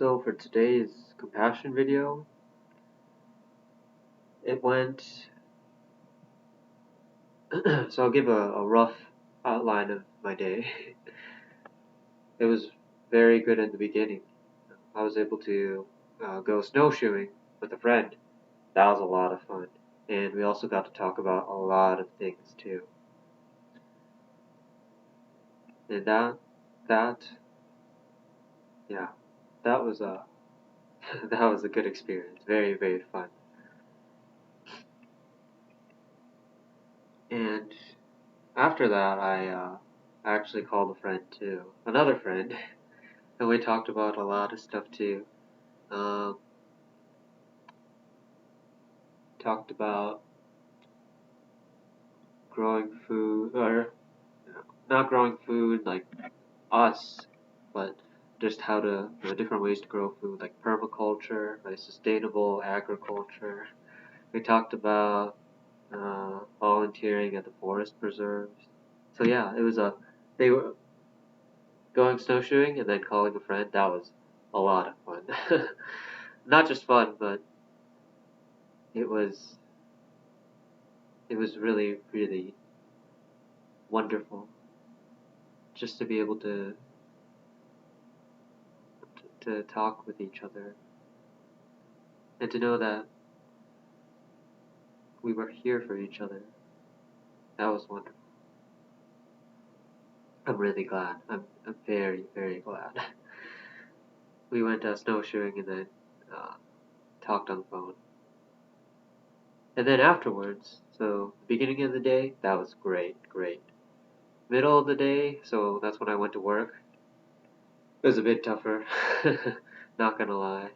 So for today's compassion video, it went, so I'll give a rough outline of my day. It was very good in the beginning. I was able to go snowshoeing with a friend. That was a lot of fun. And we also got to talk about a lot of things too. And yeah, that was a, that was a good experience. Very, very fun. And after that, I actually called a friend too, another friend, and we talked about a lot of stuff too. Um, talked about growing food, or not growing food like us, but just how to, different ways to grow food, like permaculture, like sustainable agriculture. We talked about volunteering at the forest preserves. So yeah, it was they were going snowshoeing and then calling a friend. That was a lot of fun. Not just fun, but it was it was really, really wonderful just to be able to talk with each other and to know that we were here for each other. That was wonderful. I'm really glad. I'm very, very glad. We went snowshoeing and then uh, talked on the phone. And then afterwards, so beginning of the day, that was great, great. Middle of the day, so that's when I went to work. It was a bit tougher, not gonna lie.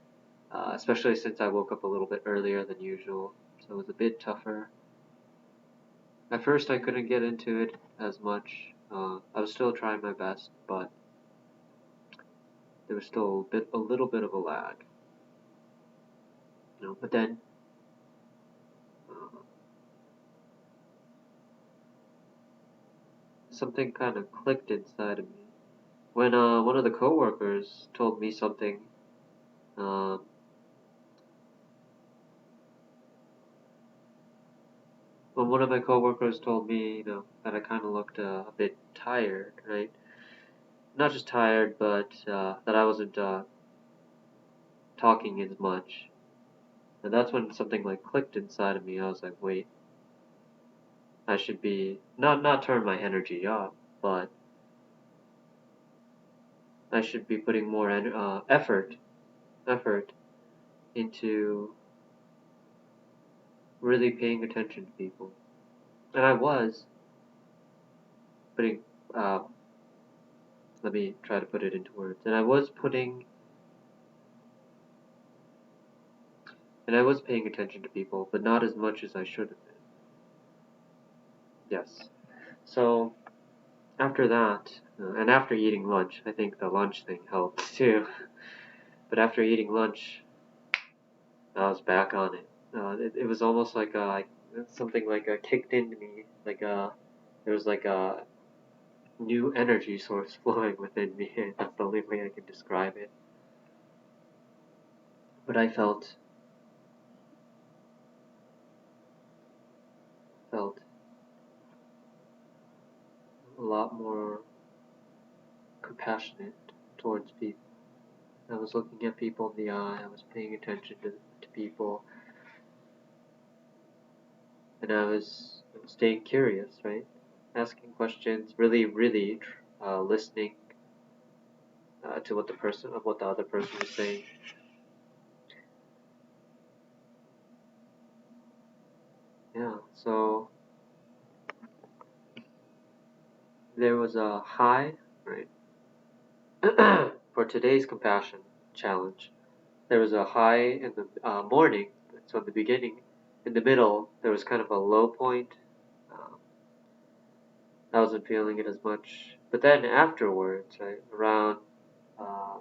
Especially since I woke up a little bit earlier than usual, so it was a bit tougher. At first, I couldn't get into it as much. I was still trying my best, but there was still a little bit of a lag. But then uh, something kind of clicked inside of me when one of the coworkers told me something. Um, when one of my coworkers told me, that I kind of looked a bit tired, right? Not just tired, but that I wasn't talking as much. And that's when something like clicked inside of me. I was like, wait, I should be not turn my energy up, but I should be putting more effort into really paying attention to people. And I was putting, uh, let me try to put it into words. And I was paying attention to people, but not as much as I should have been. Yes. So after that, and after eating lunch, I think the lunch thing helped too. But after eating lunch, I was back on it. It was almost like something like kicked into me. There was like a new energy source flowing within me. That's the only way I can describe it. But I felt a lot more compassionate towards people. I was looking at people in the eye. I was paying attention to people, and I was staying curious, right? Asking questions, really, really listening to what the other person was saying. Yeah. So there was a high, right? For today's compassion challenge, there was a high in the morning, so in the beginning. In the middle, there was kind of a low point. Um, I wasn't feeling it as much. But then afterwards, right, around uh,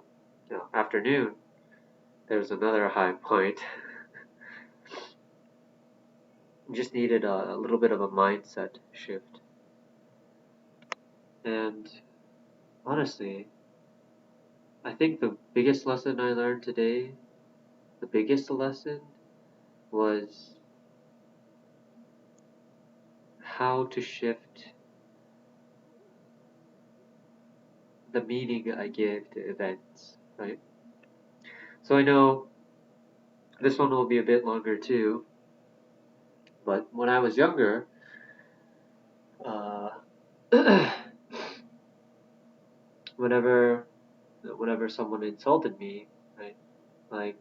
afternoon, there was another high point. Just needed a little bit of a mindset shift. And honestly, I think the biggest lesson I learned today, the biggest lesson was how to shift the meaning I give to events, right? So I know this one will be a bit longer too, but when I was younger, uh, whenever whenever someone insulted me, right? Like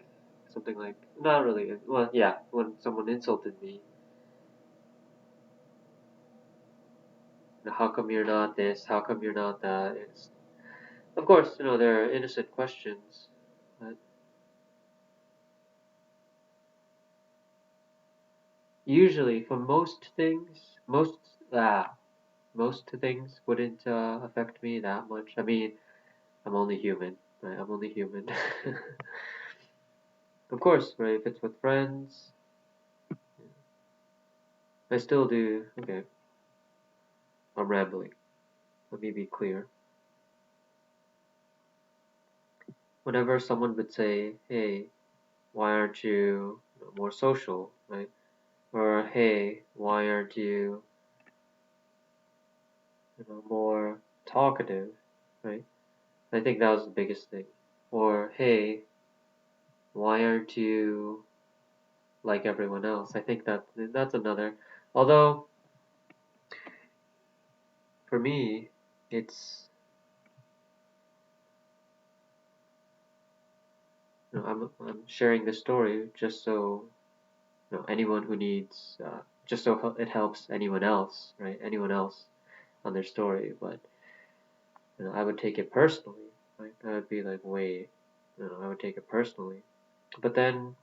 something like not really, well, yeah, when someone insulted me, how come you're not this? How come you're not that? It's, of course, there are innocent questions, but usually for most things wouldn't affect me that much. I mean, I'm only human, right? I'm only human. Of course, right? If it's with friends, I still do. Okay, I'm rambling. Let me be clear. Whenever someone would say, "Hey, why aren't you more social?" Right? Or, "Hey, why aren't you more talkative?" Right? I think that was the biggest thing. Or, "Hey, why aren't you like everyone else?" I think that's another. Although for me, it's I'm sharing this story just so anyone who needs just so it helps anyone else, right? Anyone else on their story, but I would take it personally, right? I would be like, wait, I would take it personally. But then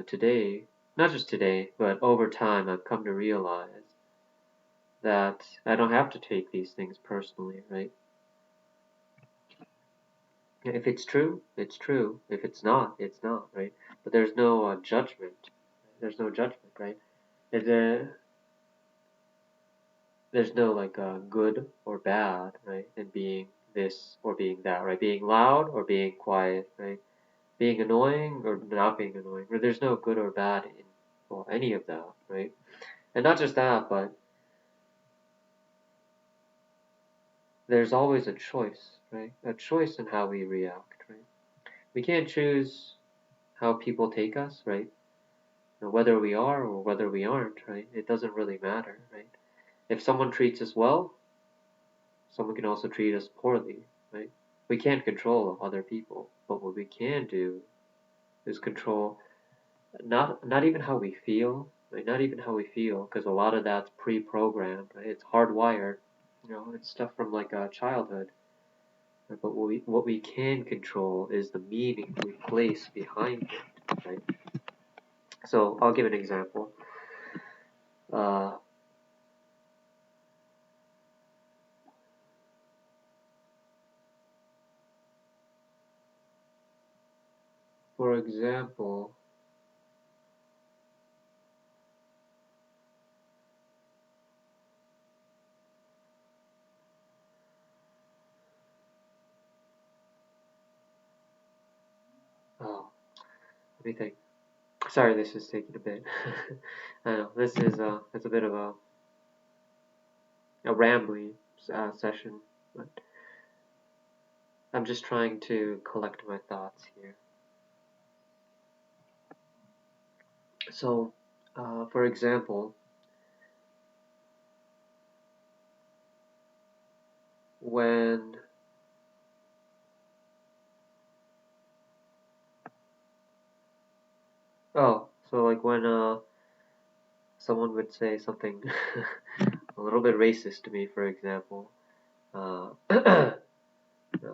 today, not just today, but over time, I've come to realize that I don't have to take these things personally, right? If it's true, it's true. If it's not, it's not, right? But there's no judgment. There's no judgment, right? There, there's no like good or bad, right? In being this or being that, right? Being loud or being quiet, right? Being annoying or not being annoying. Or there's no good or bad in well any of that, right? And not just that, but there's always a choice, right? A choice in how we react, right? We can't choose how people take us, right? Whether we are or whether we aren't, right? It doesn't really matter, right? If someone treats us well, someone can also treat us poorly, right? We can't control other people, but what we can do is control not even how we feel, right? Not even how we feel, because a lot of that's pre-programmed, right? It's hardwired, it's stuff from like childhood. Right? But what we can control is the meaning we place behind it, right? So I'll give an example. Uh, for example, oh, let me think. Sorry, this is taking a bit. I know this is it's a bit of a rambly session, but I'm just trying to collect my thoughts here. So, for example, when so like when someone would say something a little bit racist to me, for example, uh,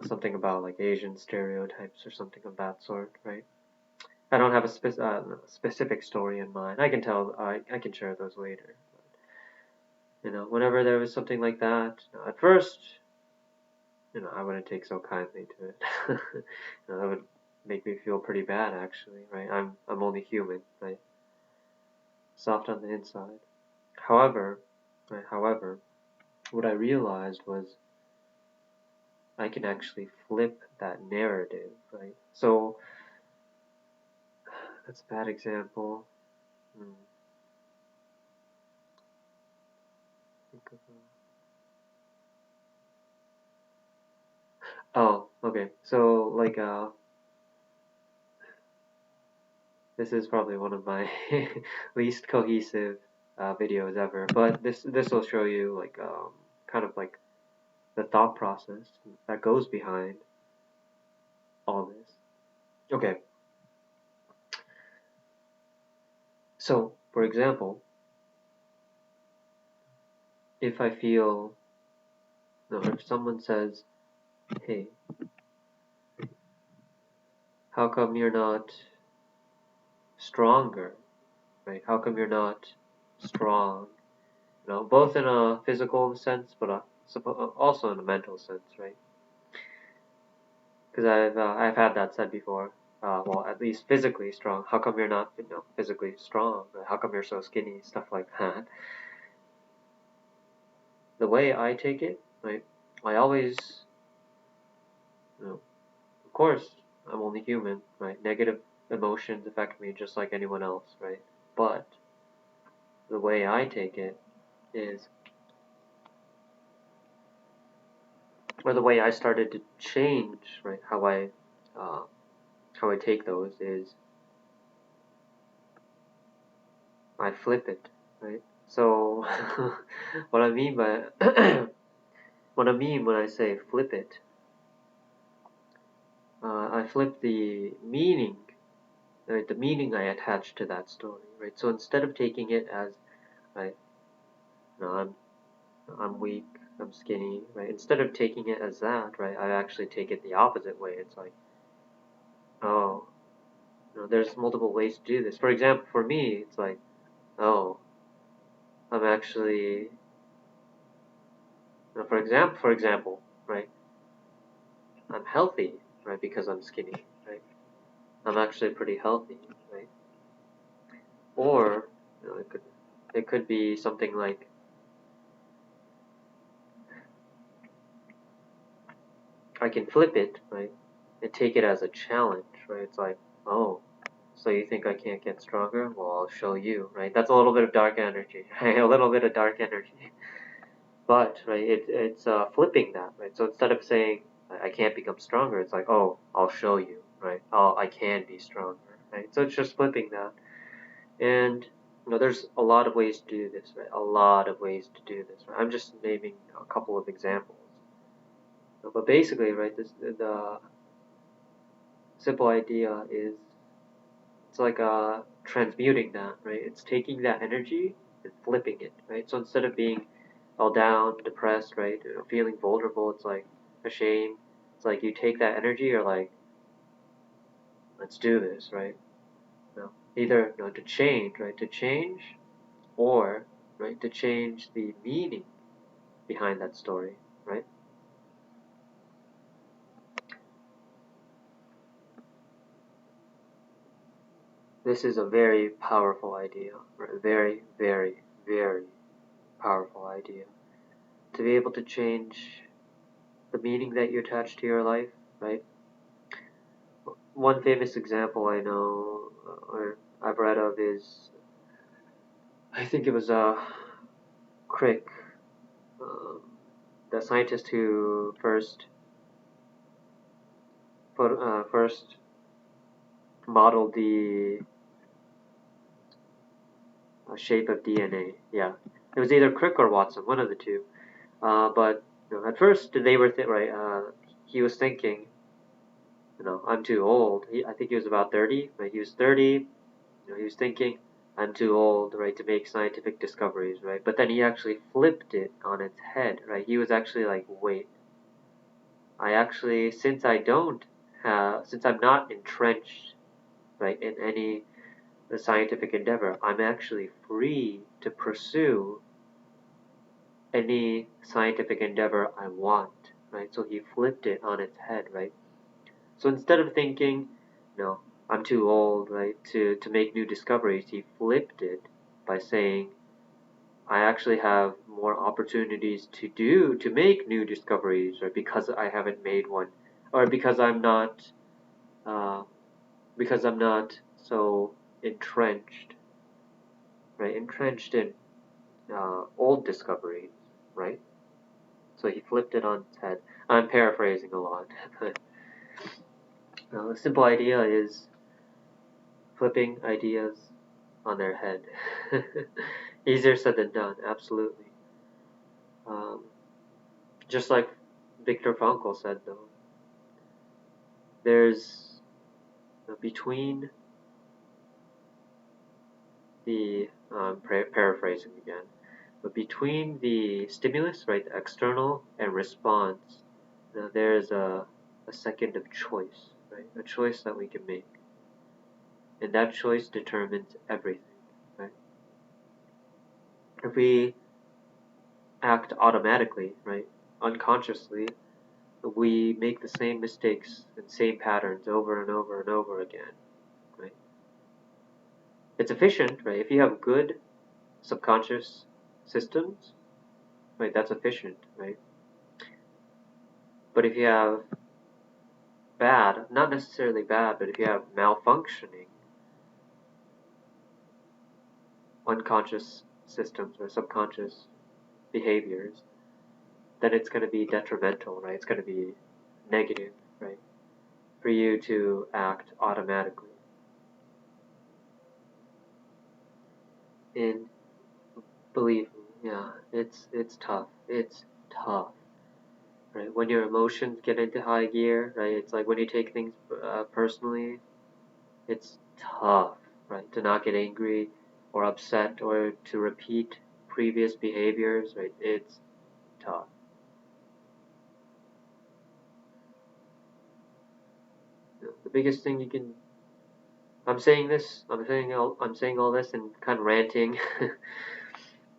something about like Asian stereotypes or something of that sort, right? I don't have a specific story in mind. I can tell. I can share those later. Whenever there was something like that, at first, I wouldn't take so kindly to it. That would make me feel pretty bad, actually, right? I'm only human, right? Soft on the inside. However, right, what I realized was I can actually flip that narrative, right? So that's a bad example. Hmm. Think of oh, okay. So like this is probably one of my least cohesive videos ever, but this will show you like kind of like the thought process that goes behind all this. Okay, so for example, if I feel, no, if someone says, "Hey, how come you're not stronger?" Right? How come you're not strong? You know, both in a physical sense, but also in a mental sense, right? Because I've had that said before. Well, at least physically strong. How come you're not, physically strong? How come you're so skinny? Stuff like that. The way I take it, right? I always, of course, I'm only human, right? Negative emotions affect me just like anyone else, right? But the way I take it is, or the way I started to change, right? Uh, how I take those is I flip it, right? So what I mean by what I mean when I say flip it, I flip the meaning, right? The meaning I attach to that story, right? So instead of taking it as, right, no, I'm weak, I'm skinny, right? Instead of taking it as that, right, I actually take it the opposite way. It's like, oh, there's multiple ways to do this. For example, for me, it's like, oh, I'm actually, for example, right, I'm healthy, right, because I'm skinny, right? I'm actually pretty healthy, right? Or it could be something like I can flip it, right, and take it as a challenge, right? It's like, oh, so you think I can't get stronger? Well, I'll show you, right? That's a little bit of dark energy, right? A little bit of dark energy. But right, it's flipping that, right? So instead of saying I can't become stronger, it's like, oh, I'll show you, right? Oh, I can be stronger, right? So it's just flipping that. And there's a lot of ways to do this, right? A lot of ways to do this. Right? I'm just naming a couple of examples. But basically, right, the simple idea is it's like transmuting that, right? It's taking that energy and flipping it, right? So instead of being all down, depressed, right, feeling vulnerable, it's like ashamed. It's like you take that energy, you're like, let's do this, right? Either to change, right, to change, or right to change the meaning behind that story, right? This is a very powerful idea, right? Very, very, very powerful idea. To be able to change the meaning that you attach to your life, right? One famous example I know or I've read of is, I think it was Crick, um, the scientist who first modeled the shape of DNA. Yeah, it was either Crick or Watson, one of the two. But at first they were right. He was thinking, I'm too old. I think he was about 30. Right? He was 30. He was thinking, I'm too old, right, to make scientific discoveries, right? But then he actually flipped it on its head, right? He was actually like, wait, I actually, since I'm not entrenched, right, in any scientific endeavor, I'm actually free to pursue any scientific endeavor I want, right? So he flipped it on its head, right? So instead of thinking, no, I'm too old, right, to make new discoveries, he flipped it by saying, I actually have more opportunities to make new discoveries, right? Because I haven't made one, or uh, because I'm not so entrenched, right? Entrenched in old discoveries, right? So he flipped it on its head. I'm paraphrasing a lot, but the simple idea is flipping ideas on their head. Easier said than done, absolutely. Um, just like Viktor Frankl said, though, there's between the paraphrasing again, but between the stimulus, right, the external and response, there's a second of choice, right, a choice that we can make, and that choice determines everything, right. If we act automatically, right, unconsciously, we make the same mistakes and same patterns over and over and over again, right. It's efficient, right? If you have good subconscious systems, right, that's efficient, right? But if you have bad, not necessarily bad, but if you have malfunctioning unconscious systems or subconscious behaviors, then it's going to be detrimental, right? It's going to be negative, right? For you to act automatically. And believe me, yeah, it's tough. It's tough, right? When your emotions get into high gear, right? It's like when you take things personally, it's tough, right? To not get angry or upset or to repeat previous behaviors, right? It's tough. The biggest thing you can I'm saying all this and kind of ranting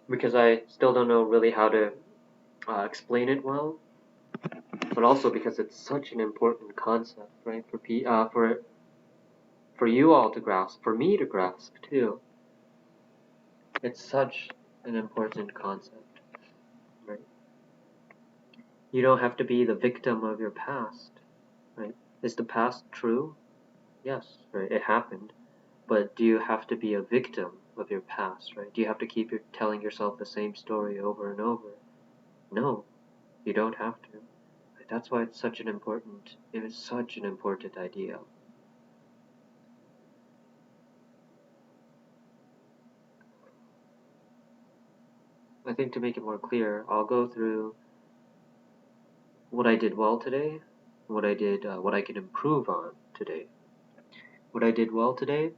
because I still don't know really how to explain it well, but also because it's such an important concept, right? For you all to grasp, for me to grasp too. It's such an important concept, right? You don't have to be the victim of your past, right? Is the past true? Yes, right, it happened. But do you have to be a victim of your past, right? Do you have to keep telling yourself the same story over and over? No, you don't have to. That's why it is such an important idea. I think to make it more clear, I'll go through what I did well today, what I can improve on today. What I did well today,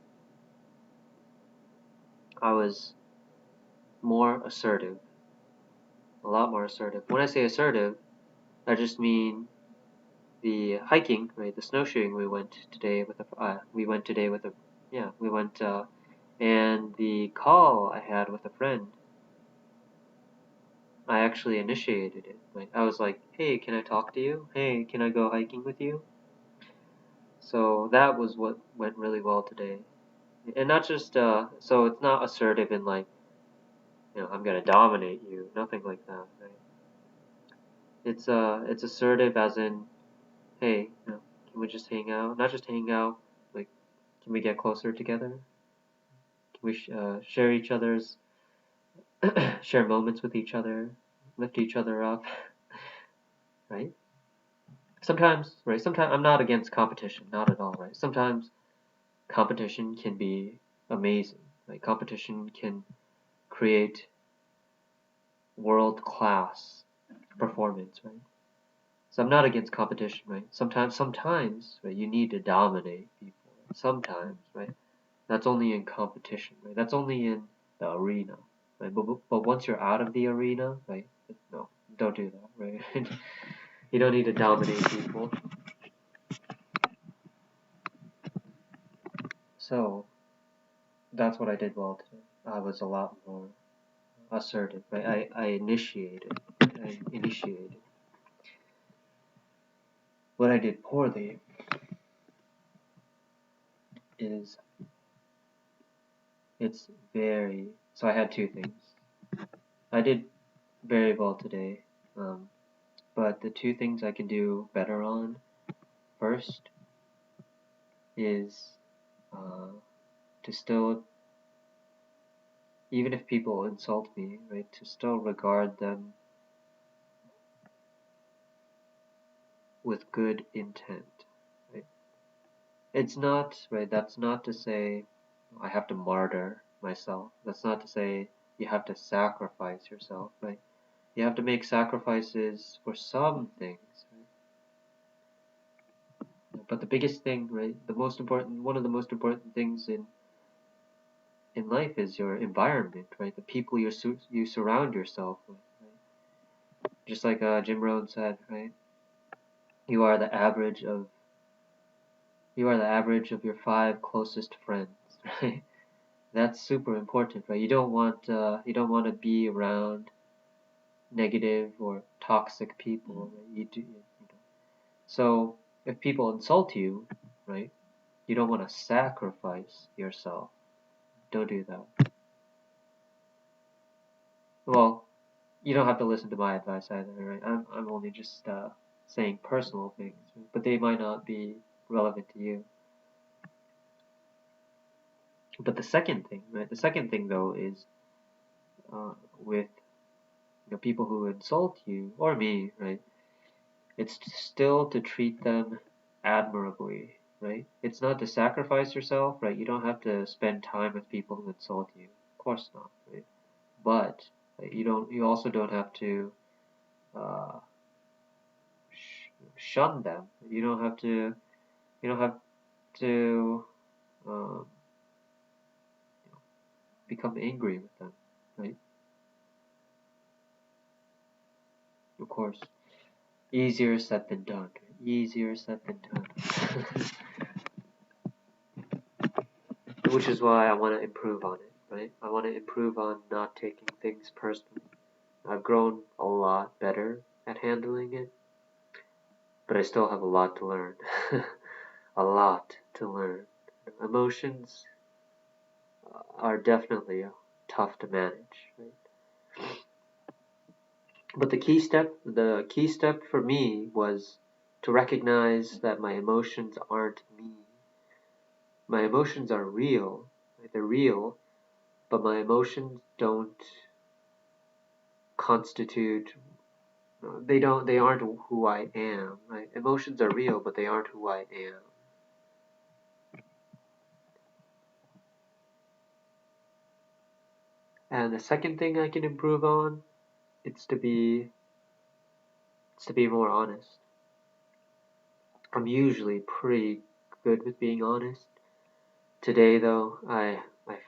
I was more assertive, a lot more assertive. When I say assertive, I just mean the hiking, right? The snowshoeing we went today with a, yeah, we went, and the call I had with a friend, I actually initiated it. Like, I was like, hey, can I talk to you? Hey, can I go hiking with you? So that was what went really well today. And not just, so it's not assertive in like, I'm gonna dominate you, nothing like that, right? It's assertive as in, hey, can we just hang out? Not just hang out, like, can we get closer together? Can we share each other's, share moments with each other, lift each other up, right? Sometimes, right? Sometimes I'm not against competition, not at all, right? Sometimes competition can be amazing, right? Competition can create world class performance, right? So I'm not against competition, right? Sometimes, right, you need to dominate people. Sometimes, right? That's only in competition, right? That's only in the arena, right? But once you're out of the arena, right? No, don't do that, right? You don't need to dominate people. So that's what I did well today. I was a lot more assertive, right? I initiated. I initiated. What I did poorly is it's very. So I had two things. I did very well today, but the two things I can do better on first is to still, even if people insult me, right, to still regard them with good intent, right? It's not, right, that's not to say I have to martyr myself. That's not to say you have to sacrifice yourself, right? You have to make sacrifices for some things, right? But the biggest thing, right, one of the most important things in life is your environment, right? The people you surround yourself with, right? Just like Jim Rohn said, right? You are the average of your 5 closest friends, right? That's super important, right? You don't want to be around negative or toxic people, right? So if people insult you, right? You don't want to sacrifice yourself. Don't do that. Well, you don't have to listen to my advice either, right? I'm only just saying personal things, right? But they might not be relevant to you. But the second thing, right? The second thing though is with people who insult you or me, right? It's still to treat them admirably, right? It's not to sacrifice yourself, right? You don't have to spend time with people who insult you. Of course not, right? But you also don't have to uh, shun them. You don't have to um, become angry with them, right? Of course, easier said than done. Easier said than done. Which is why I want to improve on it, right? I want to improve on not taking things personally. I've grown a lot better at handling it, but I still have a lot to learn. A lot to learn. Emotions are definitely tough to manage, right? But the key step for me was to recognize that my emotions aren't me. My emotions are real, right? They're real, but my emotions don't constitute they aren't who I am, right? Emotions are real, but they aren't who I am. And the second thing I can improve on, it's to be more honest. I'm usually pretty good with being honest. Today though, I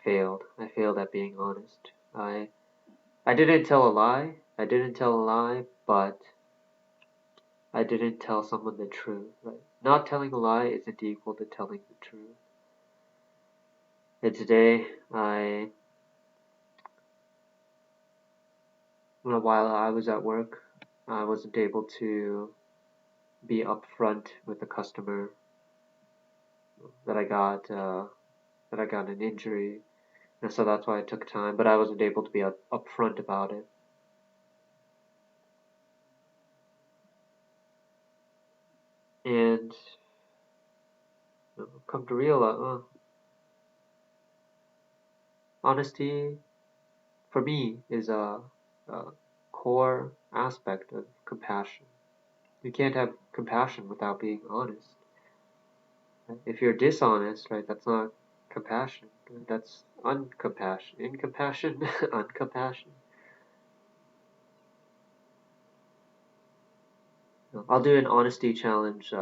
failed. I failed at being honest. I didn't tell a lie. I didn't tell a lie, but I didn't tell someone the truth, right? Not telling a lie isn't equal to telling the truth. And today, while I was at work, I wasn't able to be upfront with the customer that I got an injury, and so that's why it took time. But I wasn't able to be upfront about it. And come to realize, honesty for me is a core aspect of compassion. You can't have compassion without being honest. Right? If you're dishonest, right, that's not compassion. Right? That's uncompassion. Incompassion, uncompassion. I'll do an honesty challenge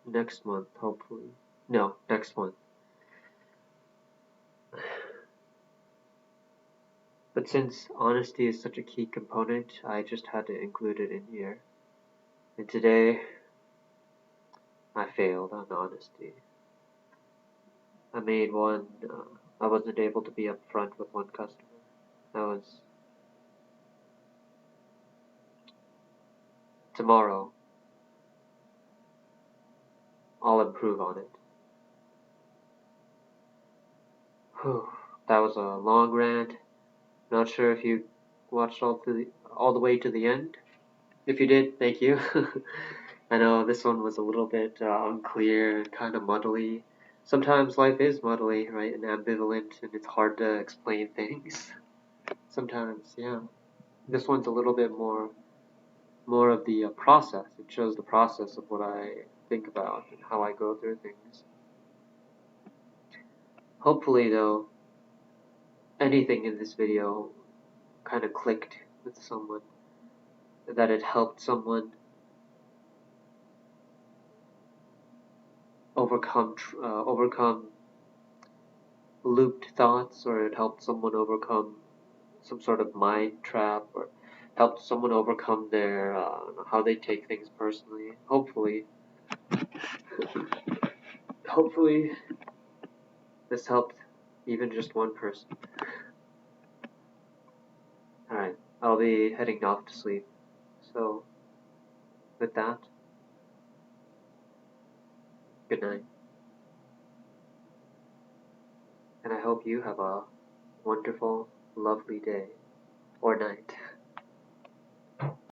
next month, hopefully. No, next month. But since honesty is such a key component, I just had to include it in here. And today, I failed on honesty. I made one, I wasn't able to be upfront with one customer. That was tomorrow. I'll improve on it. Whew, that was a long rant. Not sure if you watched all the way to the end. If you did, thank you. I know this one was a little bit unclear and kind of muddly. Sometimes life is muddly, right, and ambivalent, and it's hard to explain things. Sometimes, yeah. This one's a little bit more of the process. It shows the process of what I think about and how I go through things. Hopefully, though, anything in this video kind of clicked with someone, that it helped someone overcome looped thoughts, or it helped someone overcome some sort of mind trap, or helped someone overcome their how they take things personally. Hopefully, this helped even just one person. All right, I'll be heading off to sleep. So, with that, good night, and I hope you have a wonderful, lovely day or night.